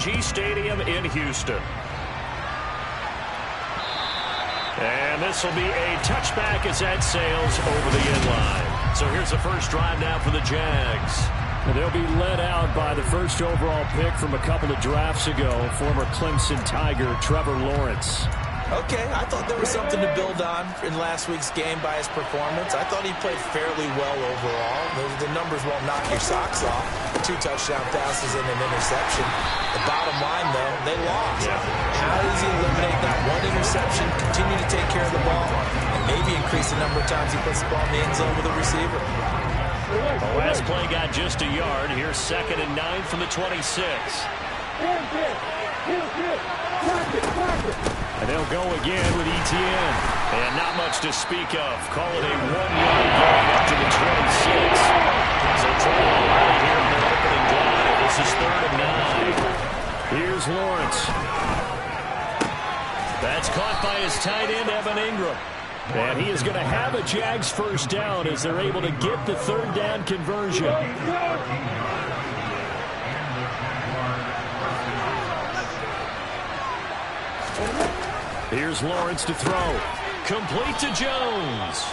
AT&T Stadium in Houston. And this will be a touchback as that sails over the inline. So here's the first drive now for the Jags. And they'll be led out by the first overall pick from a couple of drafts ago, former Clemson Tiger Trevor Lawrence. Okay, I thought there was something to build on in last week's game by his performance. I thought he played fairly well overall. The numbers won't knock your socks off. 2 touchdown passes and an interception. The bottom line, though, they lost. Yeah. How does he eliminate that one interception, continue to take care of the ball, and maybe increase the number of times he puts the ball in the end zone with a receiver? The last play got just a yard. Here's 2nd and 9 from the 26. And they'll go again with Etienne. And not much to speak of. Call it a 1-yard gain up to the 26. So trouble right here in the opening drive. This is 3rd and 9. Here's Lawrence. That's caught by his tight end, Evan Ingram. And he is going to have a Jags first down as they're able to get the 3rd down conversion. Here's Lawrence to throw. Complete to Jones.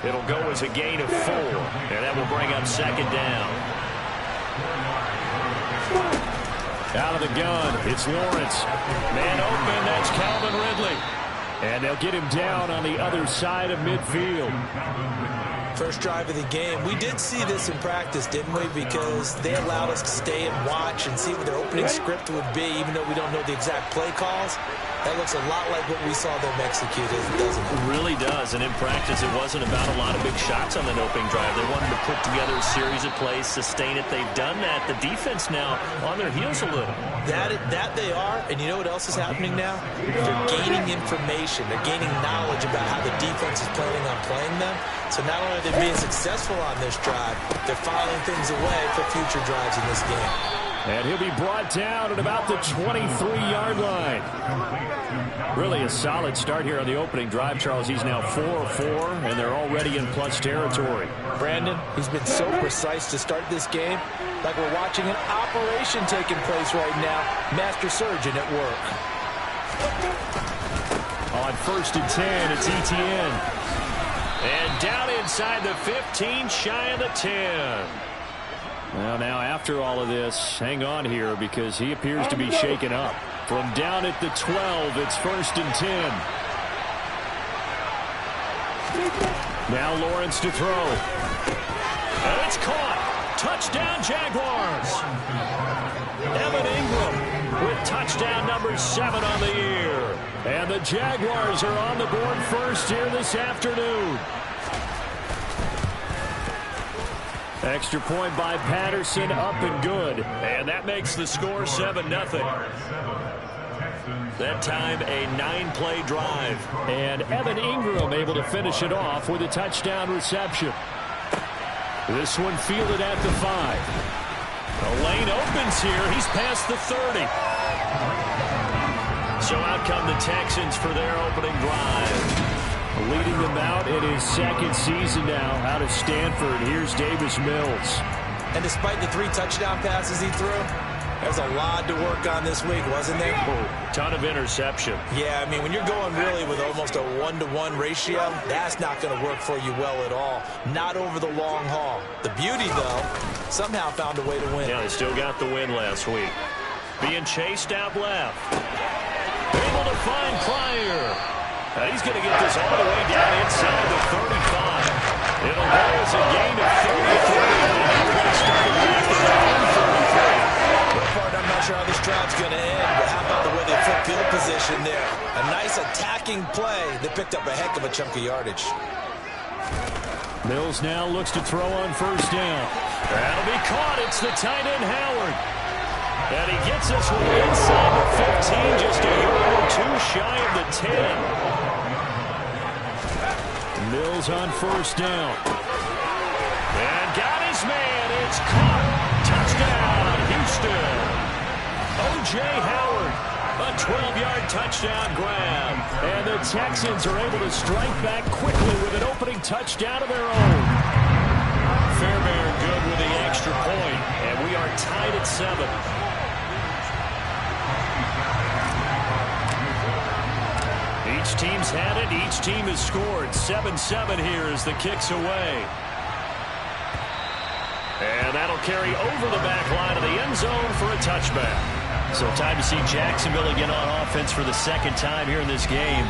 It'll go as a gain of 4. And that will bring up 2nd down. Out of the gun, it's Lawrence. Man open, that's Calvin Ridley. And they'll get him down on the other side of midfield. First drive of the game. We did see this in practice, didn't we? Because they allowed us to stay and watch and see what their opening script would be, even though we don't know the exact play calls. That looks a lot like what we saw them execute, doesn't it? It really does. And in practice, it wasn't about a lot of big shots on that opening drive. They wanted to put together a series of plays, sustain it. They've done that. The defense now on their heels a little. That they are. And you know what else is happening now? They're gaining information. They're gaining knowledge about how the defense is planning on playing them. So not only are they being successful on this drive, they're filing things away for future drives in this game. And he'll be brought down at about the 23-yard line. Really a solid start here on the opening drive, Charles. He's now 4-4, and they're already in plus territory. Brandon, he's been so precise to start this game, like we're watching an operation taking place right now. Master surgeon at work. On 1st and 10, it's Etienne. And down inside the 15, shy of the 10. Well, now after all of this, hang on here because he appears to be shaken up. From down at the 12, it's 1st and 10. Now Lawrence to throw. And it's caught. Touchdown, Jaguars. Evan Ingram with touchdown number 7 on the year. And the Jaguars are on the board first here this afternoon. Extra point by Patterson, up and good. And that makes the score 7-0. That time a 9-play drive. And Evan Ingram able to finish it off with a touchdown reception. This one fielded at the 5. The lane opens here. He's past the 30. So out come the Texans for their opening drive. Leading them out in his 2nd season now out of Stanford. Here's Davis Mills. And despite the 3 touchdown passes he threw, there's a lot to work on this week, wasn't there? Oh, ton of interception. Yeah, I mean, when you're going really with almost a 1-to-1 ratio, that's not going to work for you well at all. Not over the long haul. The beauty, though, somehow found a way to win. Yeah, they still got the win last week. Being chased out left. Able to find Pryor. He's going to get this all the way down inside the 35. It'll go as a gain of 33. I'm not sure how this drive's going to end, but how about the way they flip field position there? A nice attacking play that picked up a heck of a chunk of yardage. Mills now looks to throw on 1st down. That'll be caught. It's the tight end, Howard. And he gets this one inside the 15, just a yard or 2 shy of the 10. Mills on 1st down. And got his man. It's caught. Touchdown, Houston. O.J. Howard, a 12-yard touchdown grab. And the Texans are able to strike back quickly with an opening touchdown of their own. Fairbairn good with the extra point, and we are tied at 7. team's had it. Each team has scored. 7-7 here as the kick's away. And that'll carry over the back line of the end zone for a touchback. So time to see Jacksonville again on offense for the second time here in this game.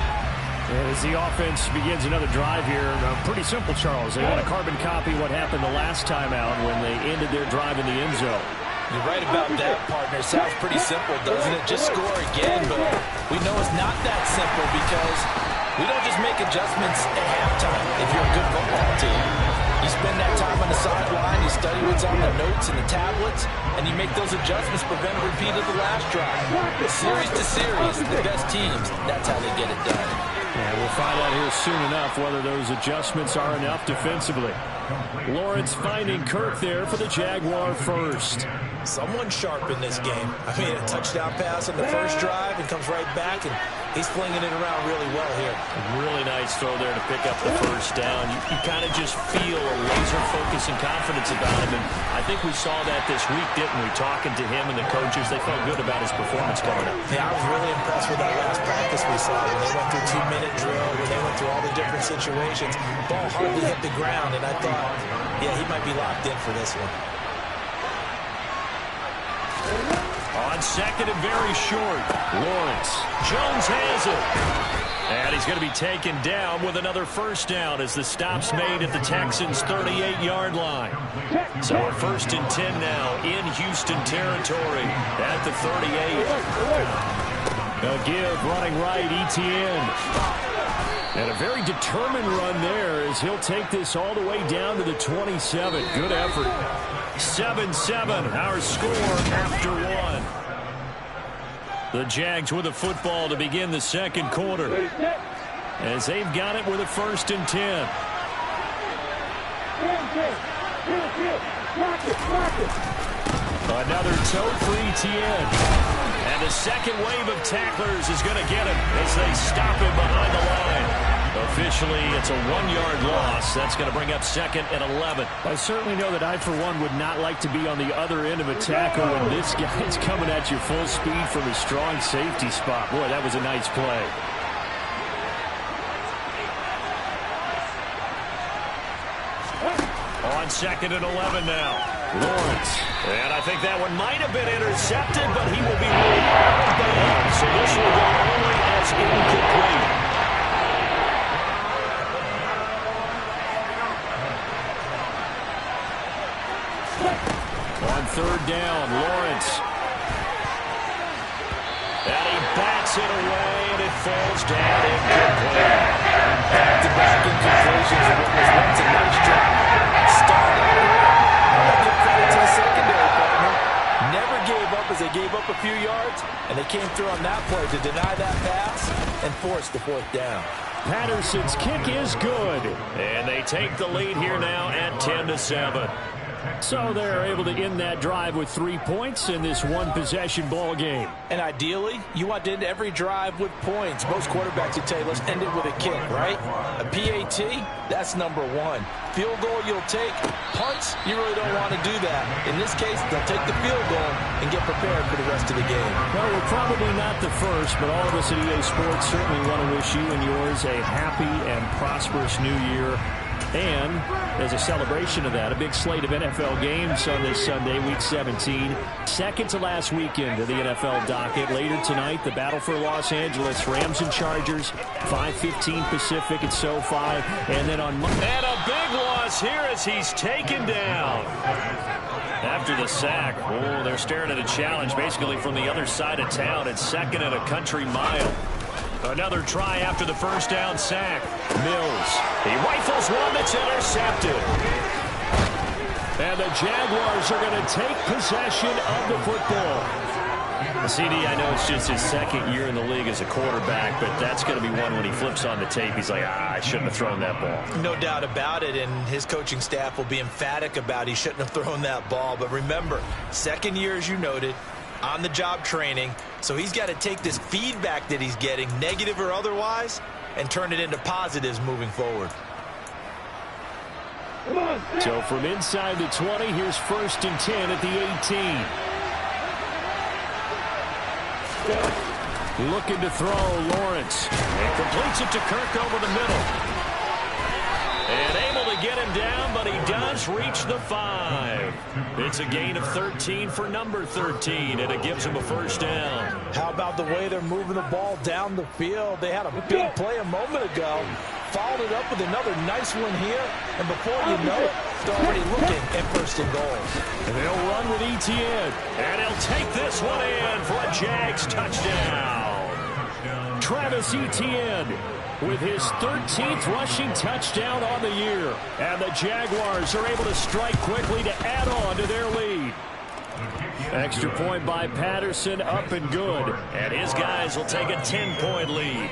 As the offense begins another drive here, pretty simple, Charles. They want to carbon copy what happened the last time out when they ended their drive in the end zone. You're right about that, partner. Sounds pretty simple, doesn't it? Just score again, but we know it's not that simple because we don't just make adjustments at halftime if you're a good football team. You spend that time on the sideline, you study what's on the notes and the tablets, and you make those adjustments, prevent a repeat of the last drive. Series to series, the best teams, that's how they get it done. Yeah, we'll find out here soon enough whether those adjustments are enough defensively. Lawrence finding Kirk there for the Jaguar first. Someone sharp in this game. I mean, a touchdown pass on the first drive and comes right back, and he's flinging it around really well here. Really nice throw there to pick up the first down. You kind of just feel a laser focus and confidence about him, and I think we saw that this week, didn't we? Talking to him and the coaches, they felt good about his performance coming up. Yeah, I was really impressed with that last practice we saw when they went through 2-minute drill, when they went through all the different situations. Ball hardly hit the ground, and I thought, yeah, he might be locked in for this one. On second and very short, Lawrence. Jones has it. And he's going to be taken down with another first down as the stop's made at the Texans' 38-yard line. So we're 1st and 10 now in Houston territory at the 38. A give running right, Etienne. And a very determined run there as he'll take this all the way down to the 27. Good effort. 7-7, our score after one. The Jags with the football to begin the second quarter as they've got it with a 1st and 10. Another toe for Etienne. And the second wave of tacklers is going to get him as they stop him behind the line. Officially, it's a 1-yard loss. That's going to bring up 2nd and 11. I certainly know that I, for one, would not like to be on the other end of a tackle when this guy's coming at you full speed from a strong safety spot. Boy, that was a nice play. On 2nd and 11 now. Lawrence. And I think that one might have been intercepted, but he will be ruled out of bounds. So this will go only as incomplete. On 3rd down, Lawrence. And he bats it away, and it falls down incomplete. Back-to-back incompletions of what was once a nice drive. Started out here. I'm going to give credit to the secondary, partner. Never gave up as they gave up a few yards, and they came through on that play to deny that pass and force the 4th down. Patterson's kick is good. And they take the lead here now at 10-7. So they're able to end that drive with 3 points in this one-possession ball game. And ideally, you want to end every drive with points. Most quarterbacks would tell you, let's end it with a kick, right? A PAT, that's number 1. Field goal you'll take. Punts, you really don't want to do that. In this case, they'll take the field goal and get prepared for the rest of the game. Well, we're probably not the first, but all of us at EA Sports certainly want to wish you and yours a happy and prosperous new year. And as a celebration of that, a big slate of NFL games on this Sunday, Week 17. Second to last weekend of the NFL docket. Later tonight, the battle for Los Angeles, Rams and Chargers, 5:15 Pacific at SoFi. And then on Monday. And a big loss here as he's taken down. After the sack, oh, they're staring at a challenge basically from the other side of town. It's 2nd and a country mile. Another try after the first down sack. Mills. He rifles one that's intercepted. And the Jaguars are going to take possession of the football. CD, I know it's just his 2nd year in the league as a quarterback, but that's going to be one when he flips on the tape. He's like, I shouldn't have thrown that ball. No doubt about it, and his coaching staff will be emphatic about he shouldn't have thrown that ball. But remember, 2nd year, as you noted, on-the-job training, so he's got to take this feedback that he's getting, negative or otherwise, and turn it into positives moving forward. So from inside the 20, here's 1st and 10 at the 18. Looking to throw, Lawrence. And completes it to Kirk over the middle. And able to get him down, but he does reach the 5. It's a gain of 13 for number 13, and it gives him a first down. How about the way they're moving the ball down the field? They had a big play a moment ago. Followed it up with another nice one here, and before you know it, they're already looking at first and goal. And they'll run with Etienne. And he'll take this one in for a Jags touchdown. Travis Etienne with his 13th rushing touchdown on the year. And the Jaguars are able to strike quickly to add on to their lead. Extra point by Patterson, up and good. And his guys will take a 10-point lead.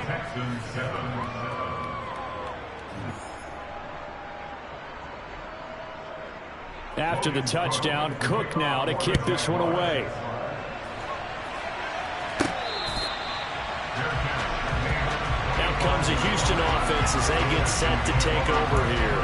After the touchdown, Cook now to kick this one away. Now comes a Houston offense as they get set to take over here.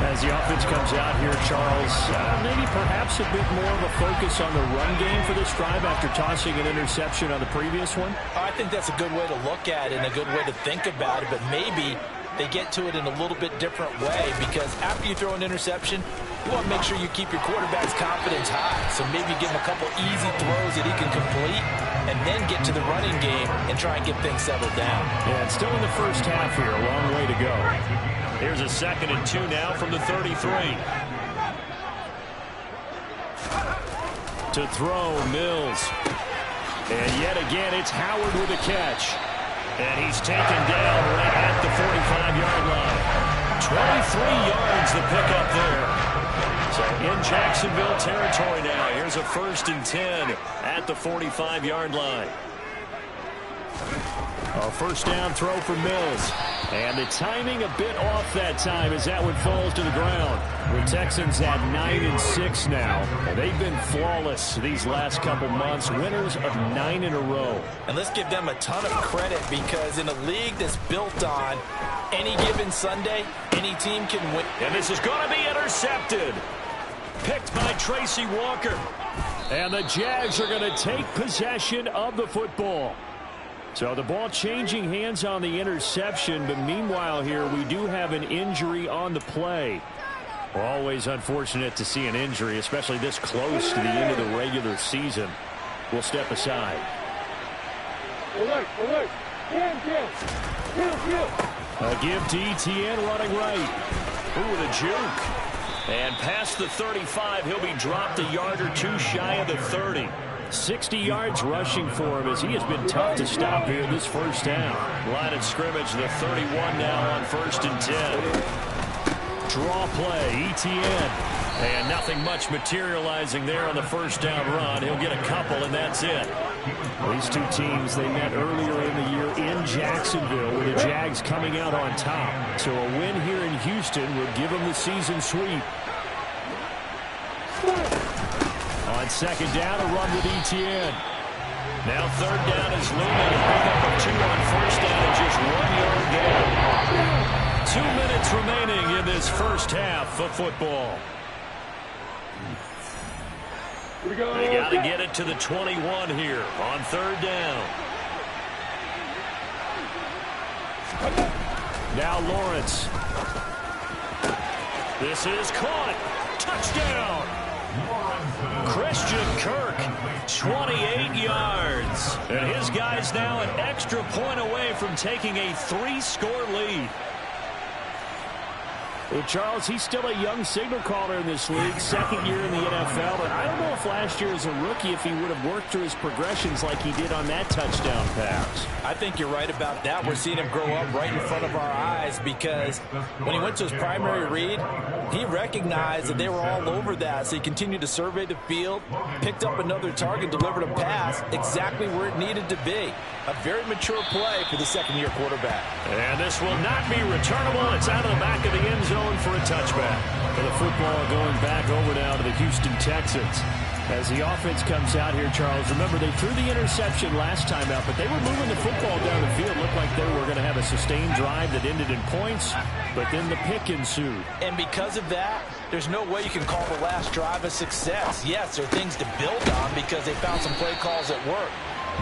As the offense comes out here, Charles, maybe perhaps a bit more of a focus on the run game for this drive after tossing an interception on the previous one? I think that's a good way to look at it and a good way to think about it, but maybe they get to it in a little bit different way, because after you throw an interception, you want to make sure you keep your quarterback's confidence high. So maybe give him a couple easy throws that he can complete and then get to the running game and try and get things settled down. Yeah, it's still in the first half here. A long way to go. Here's a 2nd and 2 now from the 33. To throw, Mills. And yet again, it's Howard with a catch. And he's taken down right at the 45-yard line. 23 yards the pickup there. So in Jacksonville territory now. Here's a 1st and 10 at the 45-yard line. A first down throw for Mills. And the timing a bit off that time as that one falls to the ground. The Texans at 9-6 now. And they've been flawless these last couple months. Winners of 9 in a row. And let's give them a ton of credit, because in a league that's built on any given Sunday, any team can win. And this is going to be intercepted. Picked by Tracy Walker. And the Jags are going to take possession of the football. So the ball changing hands on the interception, but meanwhile here we do have an injury on the play. Always unfortunate to see an injury, especially this close to the end of the regular season. We'll step aside. A give to Etienne running right. Ooh, with a juke. And past the 35, he'll be dropped a yard or two shy of the 30. 60 yards rushing for him as he has been tough to stop here this first half. Line of scrimmage, the 31 now on 1st and 10. Draw play, Etienne. And nothing much materializing there on the first down run. He'll get a couple, and that's it. These two teams, they met earlier in the year in Jacksonville with the Jags coming out on top. So a win here in Houston would give them the season sweep. On 2nd down, a run with Etienne. Now 3rd down is looming. A pickup of 2 on 1st down and just 1 yard gain. 2 minutes remaining in this first half of football. They got to get it to the 21 here on 3rd down. Now Lawrence. This is caught. Touchdown. Christian Kirk, 28 yards. And his guys now an extra point away from taking a 3-score lead. Well, Charles, he's still a young signal caller in this league, 2nd year in the NFL. But I don't know if last year as a rookie, if he would have worked through his progressions like he did on that touchdown pass. I think you're right about that. We're seeing him grow up right in front of our eyes, because when he went to his primary read, he recognized that they were all over that. So he continued to survey the field, picked up another target, delivered a pass exactly where it needed to be. A very mature play for the 2nd-year quarterback. And this will not be returnable. It's out of the back of the end zone for a touchback. And the football going back over now to the Houston Texans. As the offense comes out here, Charles, remember they threw the interception last time out, but they were moving the football down the field. Looked like they were going to have a sustained drive that ended in points, but then the pick ensued. And because of that, there's no way you can call the last drive a success. Yes, there are things to build on because they found some play calls that work.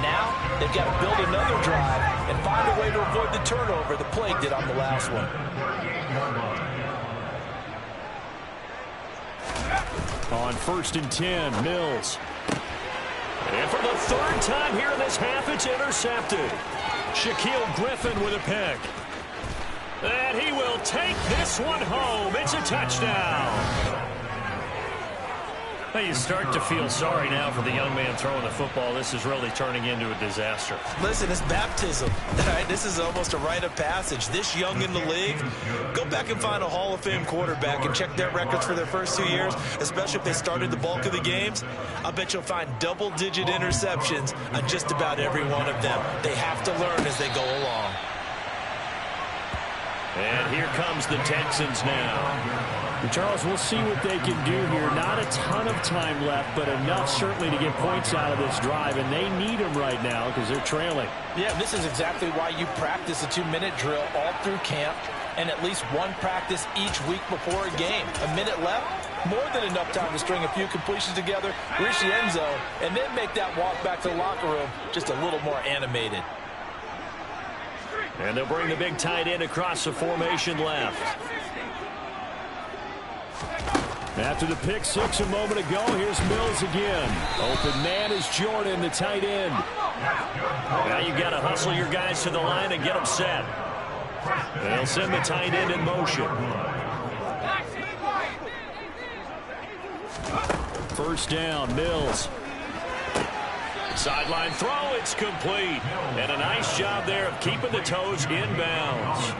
Now, they've got to build another drive and find a way to avoid the turnover the play did on the last one. On 1st and 10, Mills. And for the 3rd time here in this half, it's intercepted. Shaquille Griffin with a pick. And he will take this one home. It's a touchdown. Well, you start to feel sorry now for the young man throwing the football. This is really turning into a disaster. Listen, it's baptism. Right? This is almost a rite of passage. This young in the league, go back and find a Hall of Fame quarterback and check their records for their first 2 years, especially if they started the bulk of the games. I bet you'll find double-digit interceptions on just about every one of them. They have to learn as they go along. And here comes the Texans now. Charles, we'll see what they can do here. Not a ton of time left, but enough certainly to get points out of this drive, and they need them right now because they're trailing. Yeah, this is exactly why you practice a 2-minute drill all through camp and at least one practice each week before a game. A minute left, more than enough time to string a few completions together, reach the end zone, and then make that walk back to the locker room just a little more animated. And they'll bring the big tight end across the formation left. After the pick six a moment ago, here's Mills again. Open man is Jordan, the tight end. Now you got to hustle your guys to the line and get them set. They'll send the tight end in motion. 1st down, Mills. Sideline throw, it's complete. And a nice job there of keeping the toes inbounds.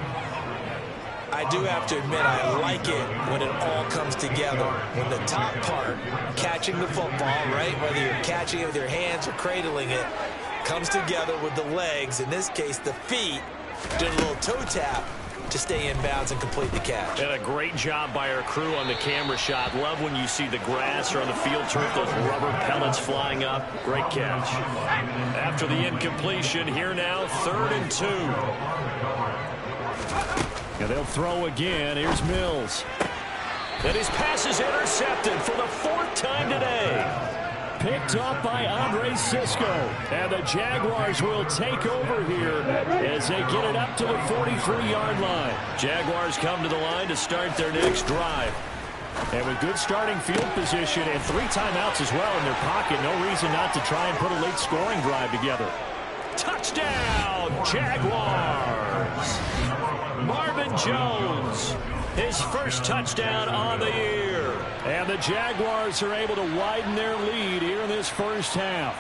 I do have to admit, I like it when it all comes together. When the top part, catching the football, right, whether you're catching it with your hands or cradling it, comes together with the legs, in this case the feet, doing a little toe tap to stay in bounds and complete the catch. And a great job by our crew on the camera shot. Love when you see the grass or on the field turf, those rubber pellets flying up. Great catch. After the incompletion, here now, 3rd and 2. And they'll throw again. Here's Mills. And his pass is intercepted for the 4th time today. Picked up by Andre Cisco. And the Jaguars will take over here as they get it up to the 43-yard line. Jaguars come to the line to start their next drive. And with good starting field position and 3 timeouts as well in their pocket, no reason not to try and put a late scoring drive together. Touchdown, Jaguars! Marvin Jones, his first touchdown on the year. And the Jaguars are able to widen their lead here in this first half.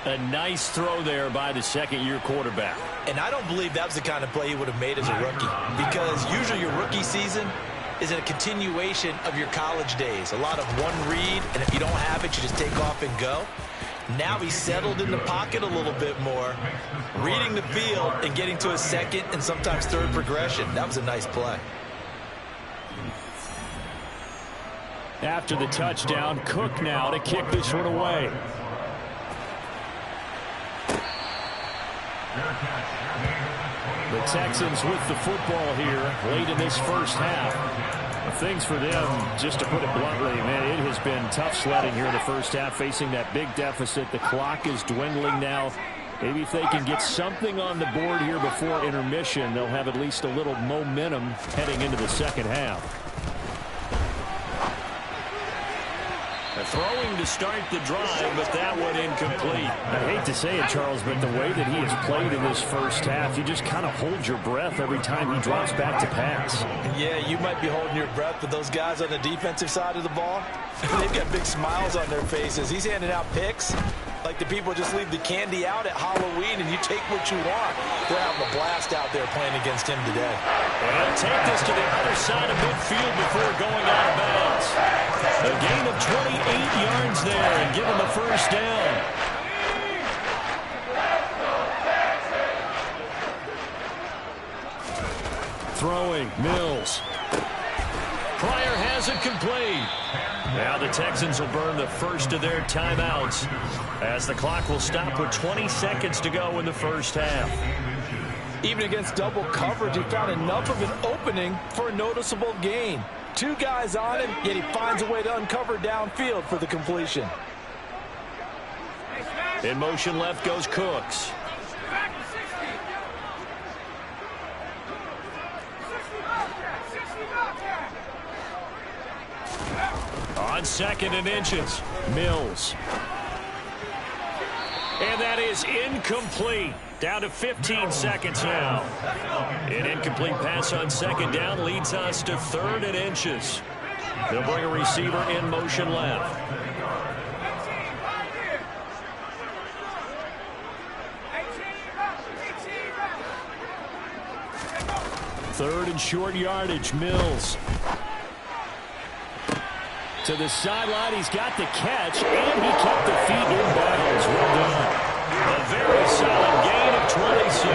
A nice throw there by the 2nd-year quarterback. And I don't believe that was the kind of play he would have made as a rookie, because usually your rookie season is a continuation of your college days. A lot of one read, and if you don't have it, you just take off and go. Now he's settled in the pocket a little bit more, reading the field and getting to a 2nd and sometimes 3rd progression. That was a nice play. After the touchdown, Cook now to kick this one away. The Texans with the football here late in this first half. Things for them, just to put it bluntly, man, it has been tough sledding here in the first half, facing that big deficit. The clock is dwindling now. Maybe if they can get something on the board here before intermission, they'll have at least a little momentum heading into the second half. Throwing to start the drive, but that one incomplete. I hate to say it, Charles, but the way that he has played in this first half, you just kind of hold your breath every time he drops back to pass. Yeah, you might be holding your breath, but those guys on the defensive side of the ball, they've got big smiles on their faces. He's handing out picks like the people just leave the candy out at Halloween and you take what you want. They're having a blast out there playing against him today. And he'll take this to the other side of midfield before going out of bounds. A gain of 28 yards there and give him the first down. Throwing, Mills. Pryor has it complete. Now the Texans will burn the first of their timeouts as the clock will stop with 20 seconds to go in the first half. Even against double coverage, he found enough of an opening for a noticeable gain. 2 guys on him, yet he finds a way to uncover downfield for the completion. In motion left goes Cooks. On 2nd and inches, Mills. And that is incomplete. Down to 15 seconds now. An incomplete pass on 2nd down leads us to 3rd and inches. They'll bring a receiver in motion left. 3rd and short yardage, Mills. To the sideline, he's got the catch, and he kept the feet in bounds. Well done. A very solid gain of 27.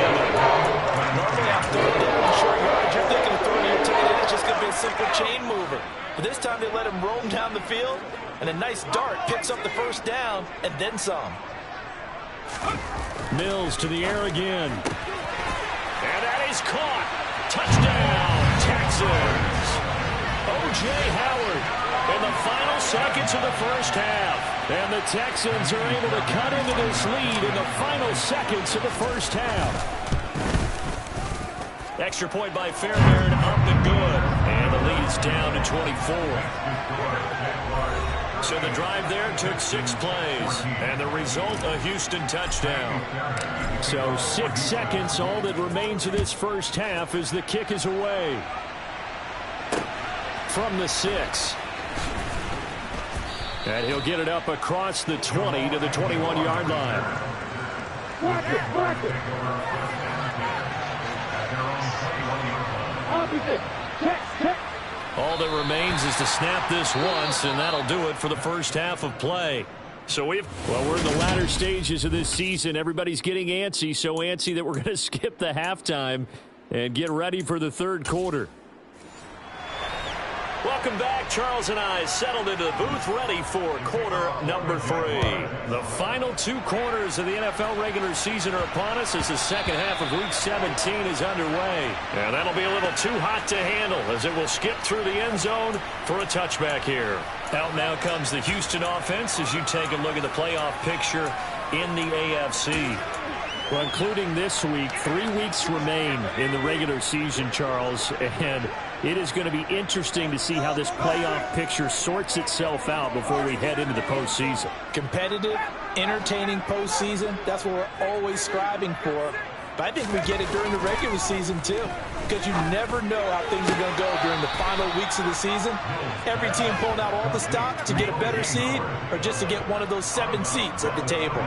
Normally on 3rd down and short yardage, you're thinking of throwing your tight end. It's just going to be a simple chain mover. But this time they let him roam down the field, and a nice dart picks up the 1st down, and then some. Mills to the air again. And that is caught. Touchdown, Texans. O.J. Howard in the final seconds of the 1st half. And the Texans are able to cut into this lead in the final seconds of the 1st half. Extra point by Fairbairn, up and good. And the lead is down to 24. So the drive there took 6 plays. And the result, a Houston touchdown. So 6 seconds, all that remains of this 1st half as the kick is away. From the 6. And he'll get it up across the 20 to the 21-yard line. All that remains is to snap this once, and that'll do it for the 1st half of play. So we're in the latter stages of this season. Everybody's getting antsy, so antsy that we're going to skip the halftime and get ready for the 3rd quarter. Welcome back. Charles and I settled into the booth ready for quarter number 3. The final 2 quarters of the NFL regular season are upon us as the 2nd half of Week 17 is underway. And that'll be a little too hot to handle as it will skip through the end zone for a touchback here. Out now comes the Houston offense as you take a look at the playoff picture in the AFC. Well, including this week, 3 weeks remain in the regular season, Charles, and it is going to be interesting to see how this playoff picture sorts itself out before we head into the postseason. Competitive, entertaining postseason, that's what we're always striving for. But I think we get it during the regular season, too, because you never know how things are going to go during the final weeks of the season. Every team pulling out all the stops to get a better seed or just to get one of those 7 seats at the table.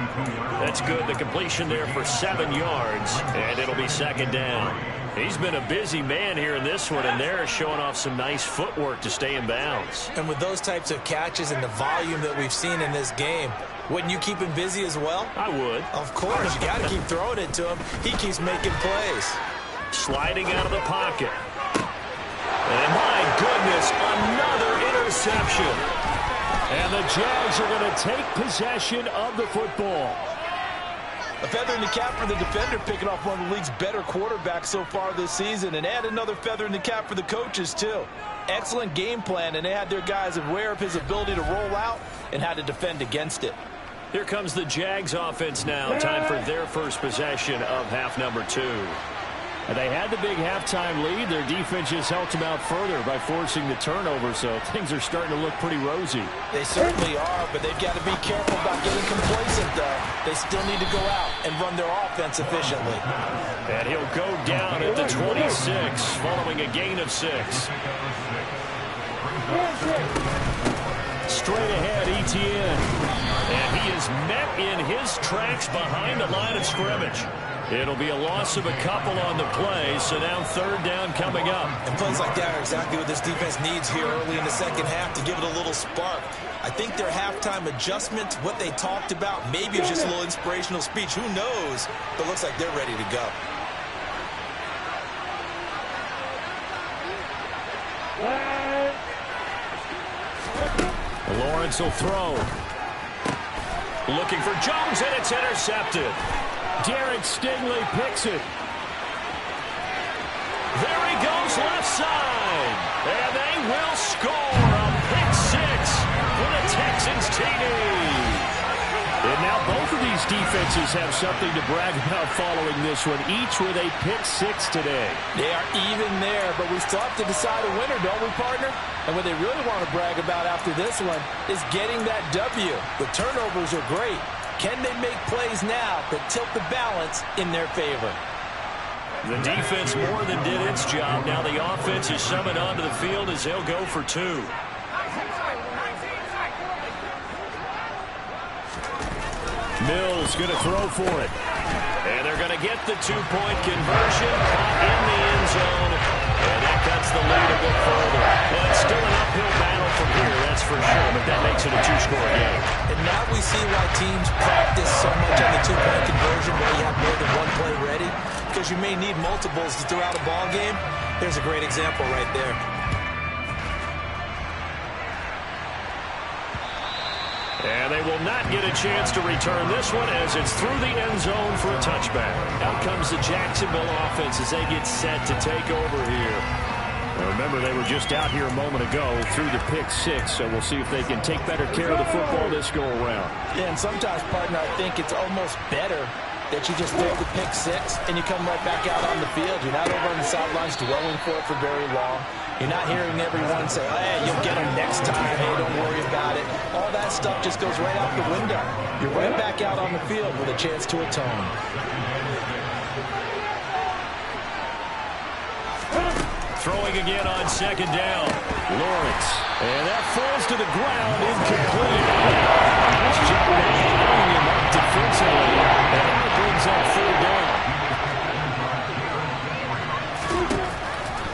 That's good. The completion there for 7 yards, and it'll be 2nd down. He's been a busy man here in this one, and they're showing off some nice footwork to stay in bounds. And with those types of catches and the volume that we've seen in this game, wouldn't you keep him busy as well? I would. Of course. You got to keep throwing it to him. He keeps making plays. Sliding out of the pocket. And my goodness, another interception. And the Jags are going to take possession of the football. A feather in the cap for the defender, picking off one of the league's better quarterbacks so far this season, and add another feather in the cap for the coaches, too. Excellent game plan, and they had their guys aware of his ability to roll out and how to defend against it. Here comes the Jags offense now. Time for their first possession of half number 2. And they had the big halftime lead. Their defense just helped them out further by forcing the turnover, so things are starting to look pretty rosy. They certainly are, but they've got to be careful about getting complacent, though. They still need to go out and run their offense efficiently. And he'll go down at the 26, following a gain of 6. Straight ahead, Etienne. And he is met in his tracks behind the line of scrimmage. It'll be a loss of a couple on the play, so now 3rd down coming up. And plays like that are exactly what this defense needs here early in the 2nd half to give it a little spark. I think their halftime adjustment, what they talked about, maybe it's just a little inspirational speech. Who knows? But it looks like they're ready to go. Lawrence will throw. Looking for Jones, and it's intercepted. Derek Stingley picks it. There he goes left side. And they will score a pick 6 for the Texans TD. And now both of these defenses have something to brag about following this one, each with a pick-6 today. They are even there, but we still have to decide a winner, don't we, partner? And what they really want to brag about after this one is getting that W. The turnovers are great. Can they make plays now that tilt the balance in their favor? The defense more than did its job. Now the offense is summoned onto the field as they'll go for 2. Mills going to throw for it. And they're going to get the 2-point conversion. Caught in the end zone. And that cuts the lead a bit further. Well, it's still an uphill battle from here, that's for sure. But that makes it a 2-score game. And now we see why teams practice so much on the 2-point conversion when you have more than one play ready. Because you may need multiples throughout a ball game. Here's a great example right there. And they will not get a chance to return this one as it's through the end zone for a touchback. Out comes the Jacksonville offense as they get set to take over here. Now remember, they were just out here a moment ago through the pick-6, so we'll see if they can take better care of the football this go-around. Yeah, and sometimes, partner, I think it's almost better that you just throw the pick-6 and you come right back out on the field. You're not over on the sidelines dwelling for it for very long. You're not hearing everyone say, oh, hey, you'll get them next time. Hey, don't worry about it. All that stuff just goes right out the window. You're right back out on the field with a chance to atone. Throwing again on 2nd down. Lawrence. And that falls to the ground, incomplete. Nice job bringing him up defensively. And that brings up 3rd down.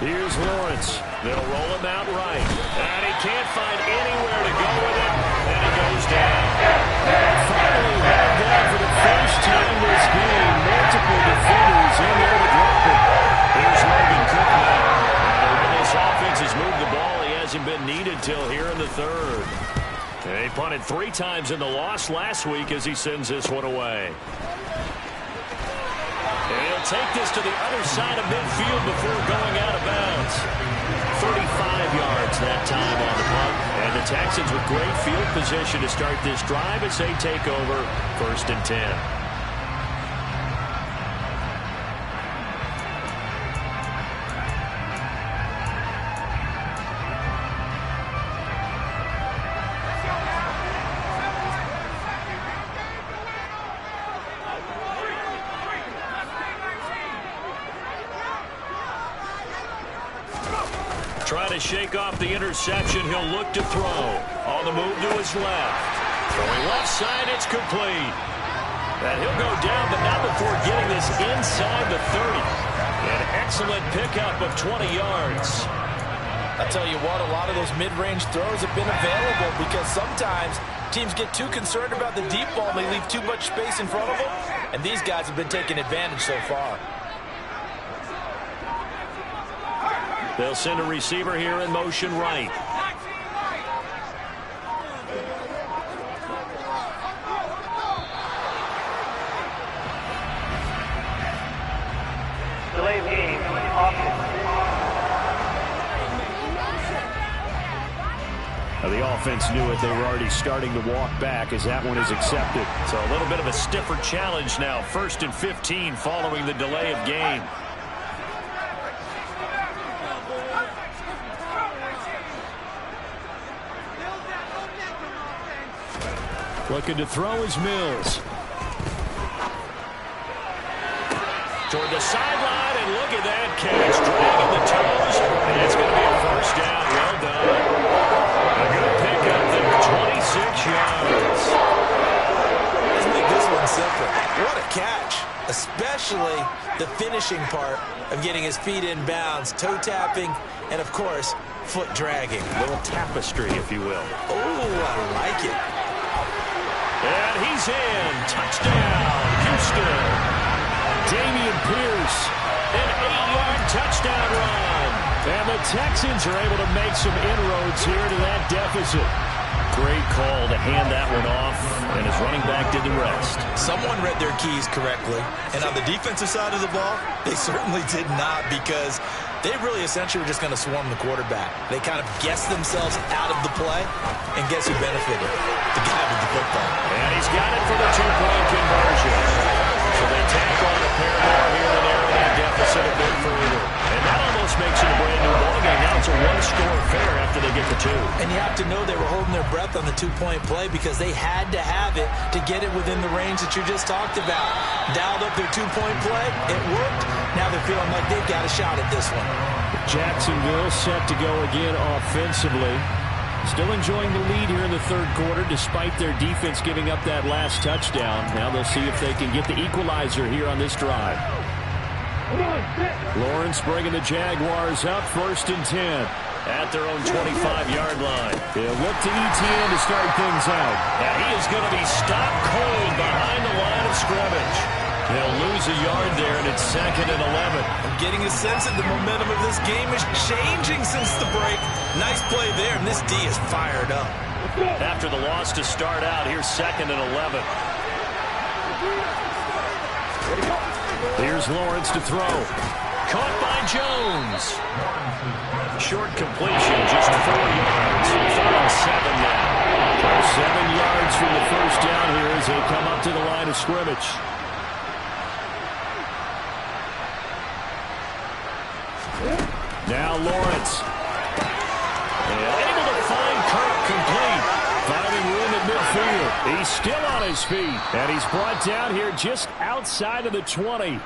Here's Lawrence. They'll roll him out right. And he can't find anywhere to go with it. And he goes down. Finally held down for the first time this game. Multiple defenders in there to drop it. Here's Logan Cook now. And when this offense has moved the ball, he hasn't been needed till here in the 3rd. And he punted 3 times in the loss last week as he sends this one away. And he'll take this to the other side of midfield before going out of bounds. 35 yards that time on the punt. And the Texans with great field position to start this drive as they take over 1st and 10. Trying to shake off the interception. He'll look to throw. On the move to his left. Throwing left side, it's complete. And he'll go down, but not before getting this inside the 30. An excellent pickup of 20 yards. I tell you what, a lot of those mid-range throws have been available because sometimes teams get too concerned about the deep ball and they leave too much space in front of them. And these guys have been taking advantage so far. They'll send a receiver here in motion right. Delay game, offense. Now the offense knew it. They were already starting to walk back as that one is accepted. So a little bit of a stiffer challenge now. 1st and 15 following the delay of game. Looking to throw is Mills. Toward the sideline, and look at that catch. Dragging the toes, and it's going to be a 1st down. Well done. A good pickup there, 26 yards. Let's make this one simple. What a catch, especially the finishing part of getting his feet in bounds, toe tapping, and, of course, foot dragging. A little tapestry, if you will. Oh, I like it. And he's in. Touchdown, Houston. Damian Pierce. An 8-yard touchdown run. And the Texans are able to make some inroads here to that deficit. Great call to hand that one off, and his running back did the rest. Someone read their keys correctly, and on the defensive side of the ball, they certainly did not, because they really essentially were just going to swarm the quarterback. They kind of guessed themselves out of the play, and guess who benefited? The guy with the football. And he's got it for the two-point conversion. So they tack on a pair more here to narrow that deficit a bit further. And that almost makes it a brand-new ballgame. Now it's a one-score affair after they get the two. And you have to know they were holding their breath on the two-point play because they had to have it to get it within the range that you just talked about. Dialed up their two-point play. It worked. Now they're feeling like they've got a shot at this one. Jacksonville set to go again offensively. Still enjoying the lead here in the third quarter despite their defense giving up that last touchdown. Now they'll see if they can get the equalizer here on this drive. Lawrence bringing the Jaguars up 1st and 10. At their own 25-yard line. They'll look to ETN to start things out. Now he is going to be stopped cold behind the line of scrimmage. He'll lose a yard there, and it's 2nd and 11. I'm getting a sense that the momentum of this game is changing since the break. Nice play there, and this D is fired up. After the loss to start out, here's 2nd and 11. Here's Lawrence to throw. Caught by Jones. Short completion, just 4 yards. 3rd and 7 now. 7 yards from the first down here as they come up to the line of scrimmage. Now Lawrence. And able to find Kirk complete. Finding room at midfield. He's still on his feet. And he's brought down here just outside of the 20.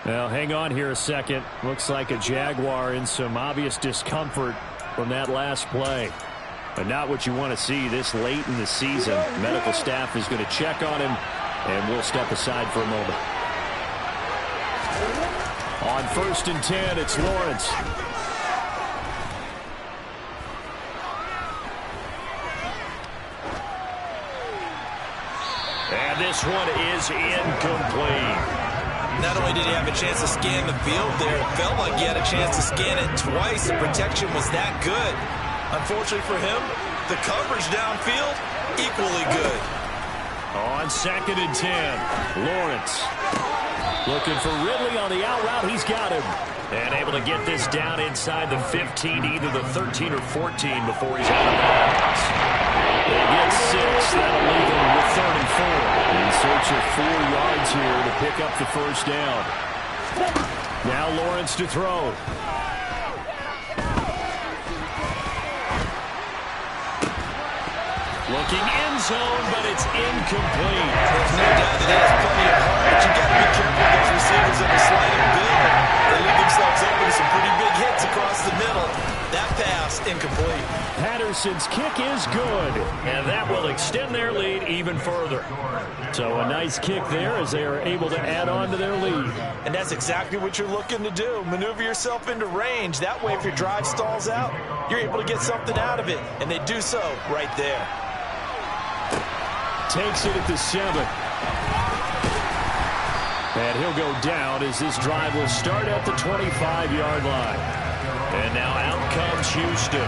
Now, hang on here a second. Looks like a Jaguar in some obvious discomfort from that last play. But not what you want to see this late in the season. Medical staff is going to check on him, and we'll step aside for a moment. On 1st and 10, it's Lawrence. And this one is incomplete. Not only did he have a chance to scan the field there, it felt like he had a chance to scan it twice. The protection was that good. Unfortunately for him, the coverage downfield, equally good. On 2nd and 10, Lawrence. Looking for Ridley on the out route. He's got him. And able to get this down inside the 15, either the 13 or 14 before he's out of bounds. They get 6. That'll leave him with 3rd and 4. In search of 4 yards here to pick up the first down. Now Lawrence to throw. Looking end zone, but it's incomplete. There's no doubt that he has plenty of heart, but you got to be careful with those receivers that are sliding build. They leave themselves open to some pretty big hits across the middle. That pass, incomplete. Patterson's kick is good. And that will extend their lead even further. So a nice kick there as they are able to add on to their lead. And that's exactly what you're looking to do. Maneuver yourself into range. That way, if your drive stalls out, you're able to get something out of it. And they do so right there. Takes it at the 7. And he'll go down as this drive will start at the 25-yard line. And now out comes Houston.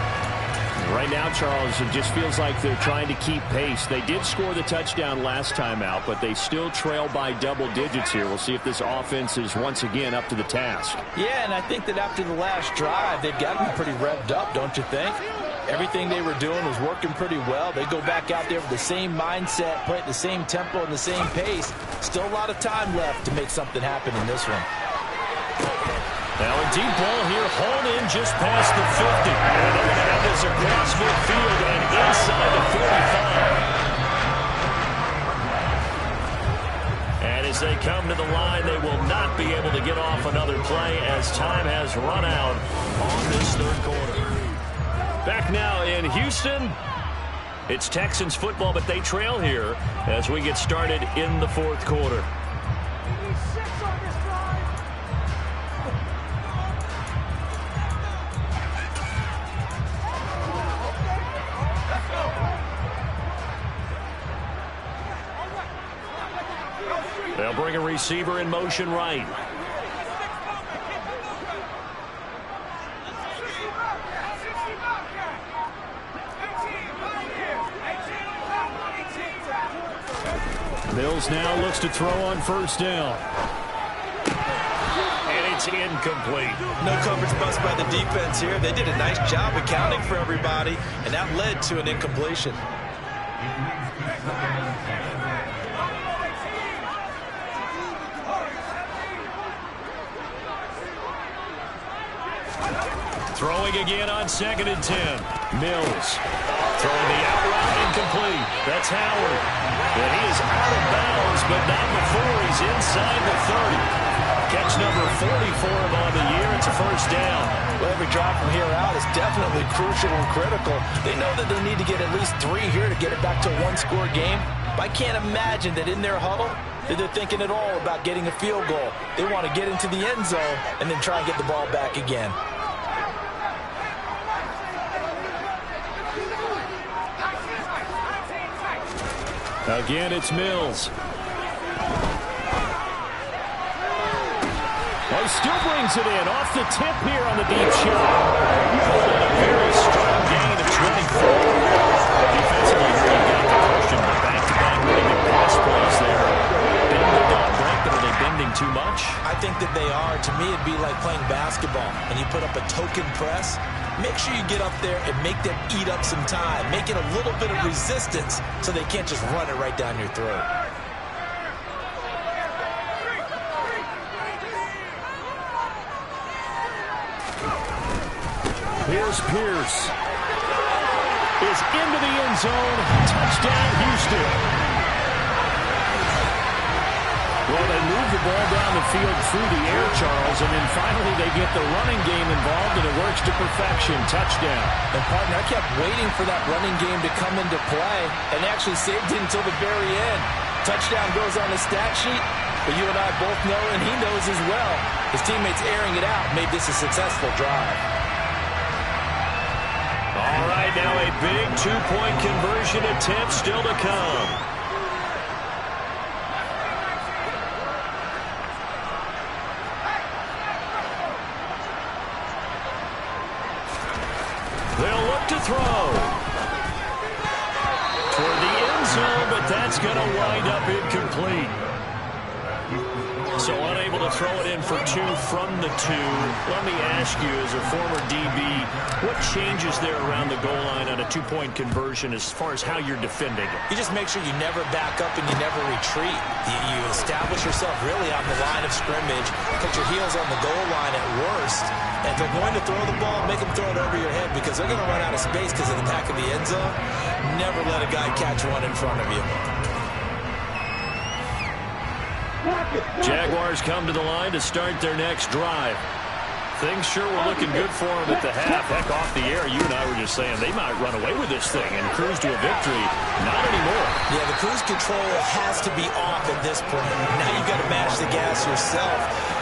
Right now, Charles, it just feels like they're trying to keep pace. They did score the touchdown last time out, but they still trail by double digits here. We'll see if this offense is once again up to the task. Yeah, and I think that after the last drive, they've got to be pretty revved up, don't you think? Everything they were doing was working pretty well. They go back out there with the same mindset, play at the same tempo and the same pace. Still a lot of time left to make something happen in this one. Now a deep ball here, hauled in just past the 50. And they're going to have this across midfield and inside the 45. And as they come to the line, they will not be able to get off another play as time has run out on this third quarter. Back now in Houston, it's Texans football, but they trail here as we get started in the fourth quarter. They'll bring a receiver in motion right. Mills now looks to throw on first down. And it's incomplete. No coverage bust by the defense here. They did a nice job accounting for everybody, and that led to an incompletion. Throwing again on 2nd and 10. Mills throwing the out route incomplete. That's Howard. And he is out of bounds, but not before he's inside the 30. Catch number 44 on the year. It's a first down. Well, every drive from here out is definitely crucial and critical. They know that they need to get at least 3 here to get it back to a one-score game. But I can't imagine that in their huddle that they're thinking at all about getting a field goal. They want to get into the end zone and then try and get the ball back again. Again, it's Mills. Oh, he still brings it in. Off the tip here on the deep shot. A very strong gain of 24. Defensively here, you've got the question, but back-to-back really good pass plays there. Bending don't break, but are they bending too much? I think that they are. To me, it'd be like playing basketball, and you put up a token press. Make sure you get up there and make them eat up some time. Make it a little bit of resistance so they can't just run it right down your throat. Here's Pierce. Is into the end zone. Touchdown, Houston. Well, they move the ball down the field through the air, Charles, and then finally they get the running game involved, and it works to perfection. Touchdown. And, partner, I kept waiting for that running game to come into play and actually saved it until the very end. Touchdown goes on the stat sheet, but you and I both know, and he knows as well, his teammates airing it out made this a successful drive. All right, now a big two-point conversion attempt still to come. They'll look to throw. Toward the end zone, but that's going to wind up incomplete. So unable to throw it in for 2 from the 2. Let me ask you, as a former DB, what changes there around the goal line on a two-point conversion as far as how you're defending it? You just make sure you never back up and you never retreat. You establish yourself really on the line of scrimmage, put your heels on the goal line at worst, and if they're going to throw the ball, make them throw it over your head because they're going to run out of space because of the back of the end zone. Never let a guy catch one in front of you. Jaguars come to the line to start their next drive. Things sure were looking good for them at the half. Heck, off the air, you and I were just saying they might run away with this thing and cruise to a victory. Not anymore. Yeah, the cruise control has to be off at this point. Now you've got to mash the gas yourself.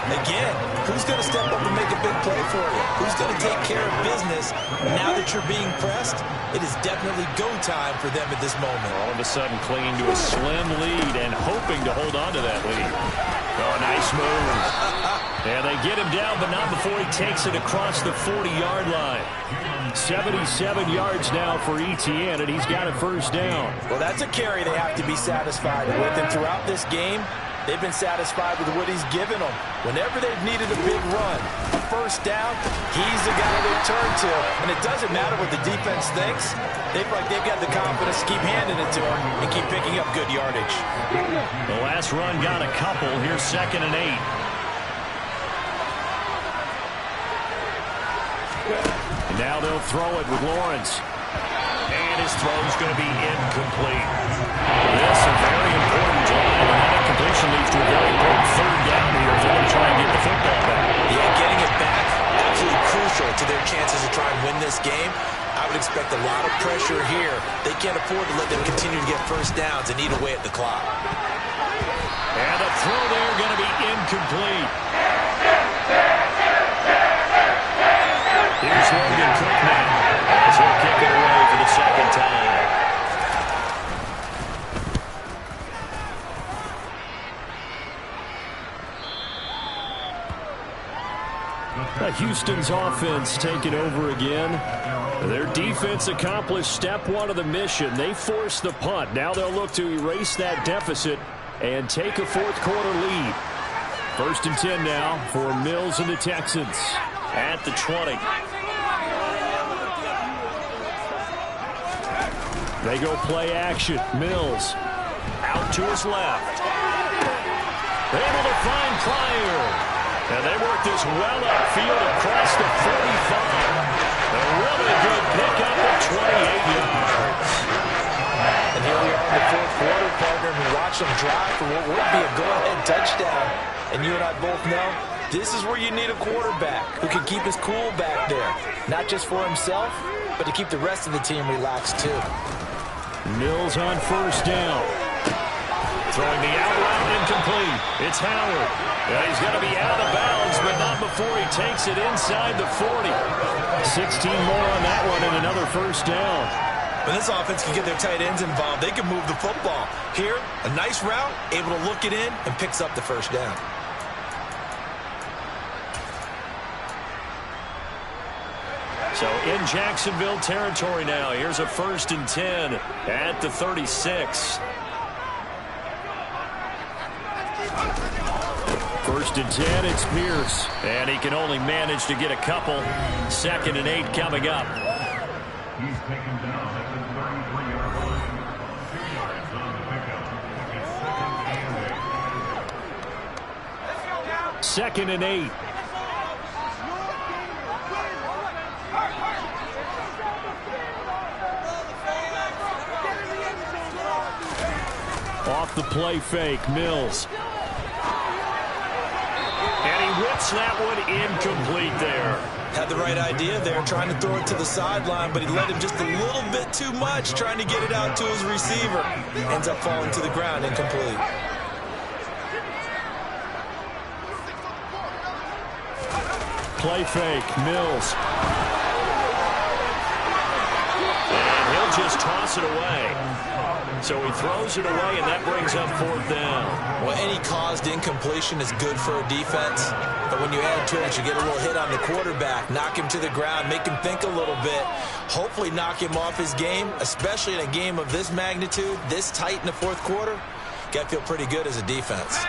Again, who's going to step up and make a big play for you? Who's going to take care of business now that you're being pressed? It is definitely go time for them at this moment. All of a sudden clinging to a slim lead and hoping to hold on to that lead. Oh, nice move. Yeah, they get him down, but not before he takes it across the 40-yard line. 77 yards now for ETN, and he's got a first down. Well, that's a carry they have to be satisfied with, and throughout this game, they've been satisfied with what he's given them. Whenever they've needed a big run, a first down, he's the guy they turn to. And it doesn't matter what the defense thinks. They feel like they've got the confidence to keep handing it to him and keep picking up good yardage. The last run got a couple. Here's 2nd and 8. And now they'll throw it with Lawrence. And his throw's going to be incomplete. This a very important drive. And that incompletion leads to a very important third down here if they're going to try and get the football back. Yeah, getting it back, absolutely crucial to their chances to try and win this game. I would expect a lot of pressure here. They can't afford to let them continue to get first downs and eat away at the clock. And the throw there going to be incomplete. Here's Logan Cook now as he'll kick it away for the second time. Houston's offense taking over again. Their defense accomplished step 1 of the mission. They forced the punt. Now they'll look to erase that deficit and take a fourth-quarter lead. 1st and 10 now for Mills and the Texans. At the 20. They go play action. Mills Out to his left. Able to find Pryor. And they work this well upfield across the 45. A really good pickup of 28 yards. And here we are in the fourth quarter, partner, and we watch them drive for what would be a go-ahead touchdown. And you and I both know this is where you need a quarterback who can keep his cool back there. Not just for himself, but to keep the rest of the team relaxed too. Mills on first down. Throwing the out route incomplete. It's Howard. Yeah, he's going to be out of bounds, but not before he takes it inside the 40. 16 more on that one and another first down. When this offense can get their tight ends involved, they can move the football. Here, a nice route, able to look it in, and picks up the first down. So in Jacksonville territory now. Here's a 1st and 10 at the 36. 1st and 10, it's Pierce. And he can only manage to get a couple. 2nd and 8 coming up. He's taken down at the 33-yard line. 2 yards on the pickup. It's 2nd and 8. Off the play fake, Mills. And he whips that one incomplete there. Had the right idea there, trying to throw it to the sideline, but he let him just a little bit too much, trying to get it out to his receiver. Ends up falling to the ground, incomplete. Play fake, Mills. And he'll just toss it away. So he throws it away, and that brings up 4th down. Well, any caused incompletion is good for a defense. But when you add to it, you get a little hit on the quarterback, knock him to the ground, make him think a little bit, hopefully knock him off his game, especially in a game of this magnitude, this tight in the fourth quarter. Got to feel pretty good as a defense.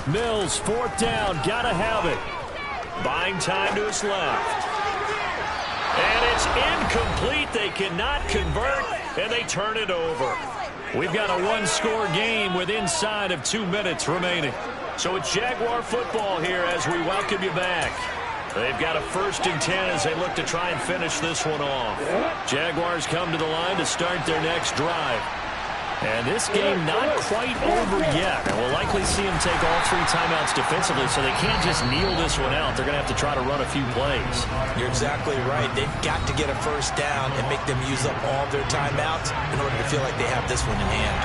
Mills, 4th down, gotta have it. Buying time to his left. And it's incomplete. They cannot convert, and they turn it over. We've got a one-score game with inside of 2 minutes remaining. So it's Jaguar football here as we welcome you back. They've got a 1st and 10 as they look to try and finish this one off. Jaguars come to the line to start their next drive. And this game not quite over yet. And we'll likely see them take all 3 timeouts defensively, so they can't just kneel this one out. They're going to have to try to run a few plays. You're exactly right. They've got to get a first down and make them use up all their timeouts in order to feel like they have this one in hand.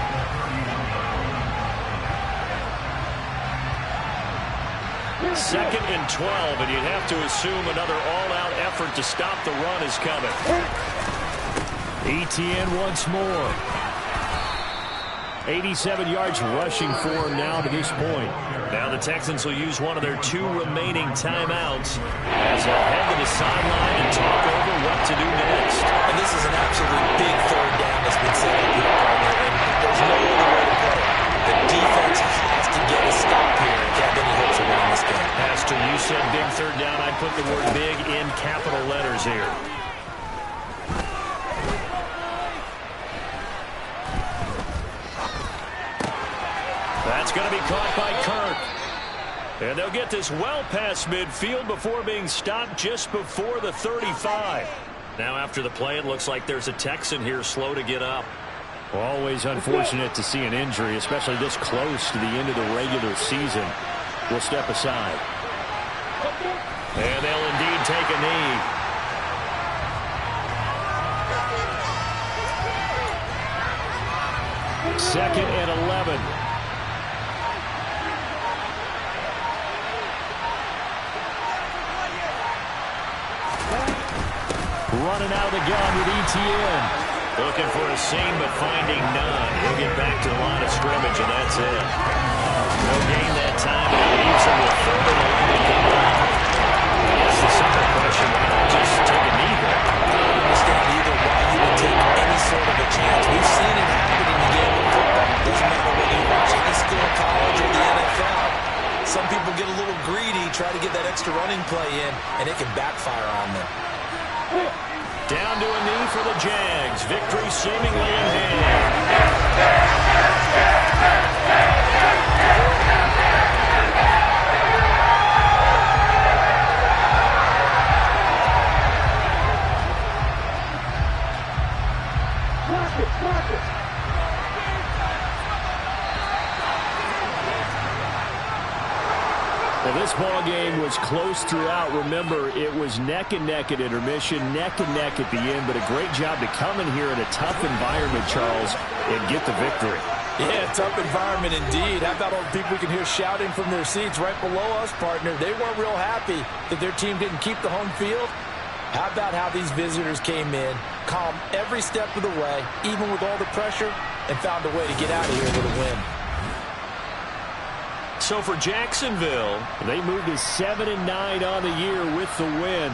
Second and 12, and you'd have to assume another all-out effort to stop the run is coming. ETN once more. 87 yards rushing for him now to this point. Now the Texans will use one of their 2 remaining timeouts as they'll head to the sideline and talk over what to do next. And this is an absolutely big 3rd down that's been set up here, partner, and there's no other way to play it. The defense has to get a stop here and have any hopes of winning this game. Pastor, you said big 3rd down. I put the word big in capital letters here. That's going to be caught by Kirk. And they'll get this well past midfield before being stopped just before the 35. Now after the play, it looks like there's a Texan here slow to get up. Always unfortunate to see an injury, especially this close to the end of the regular season. We'll step aside. And they'll indeed take a knee. Second and 11. Running out of the gun with ETN. Looking for a seam, but finding none. He'll get back to the line of scrimmage, and that's it. No gain that time. It leaves him with 3rd and 11 coming up. I guess the simple question, why not just take a knee here? I don't understand either why you would take any sort of a chance. We've seen it happen in the game of football. It doesn't matter whether you watch high school, college, or the NFL. Some people get a little extra running play in, and it can backfire on them. Down to a knee for the Jags. Victory seemingly in hand. Well, this ball game was close throughout. Remember, it was neck and neck at intermission, neck and neck at the end, but a great job to come in here in a tough environment, Charles, and get the victory. Yeah, tough environment indeed. How about all the people we can hear shouting from their seats right below us, partner? They weren't real happy that their team didn't keep the home field. How about how these visitors came in, calm every step of the way, even with all the pressure, and found a way to get out of here with a win. So for Jacksonville, they moved to 7-9 on the year with the win.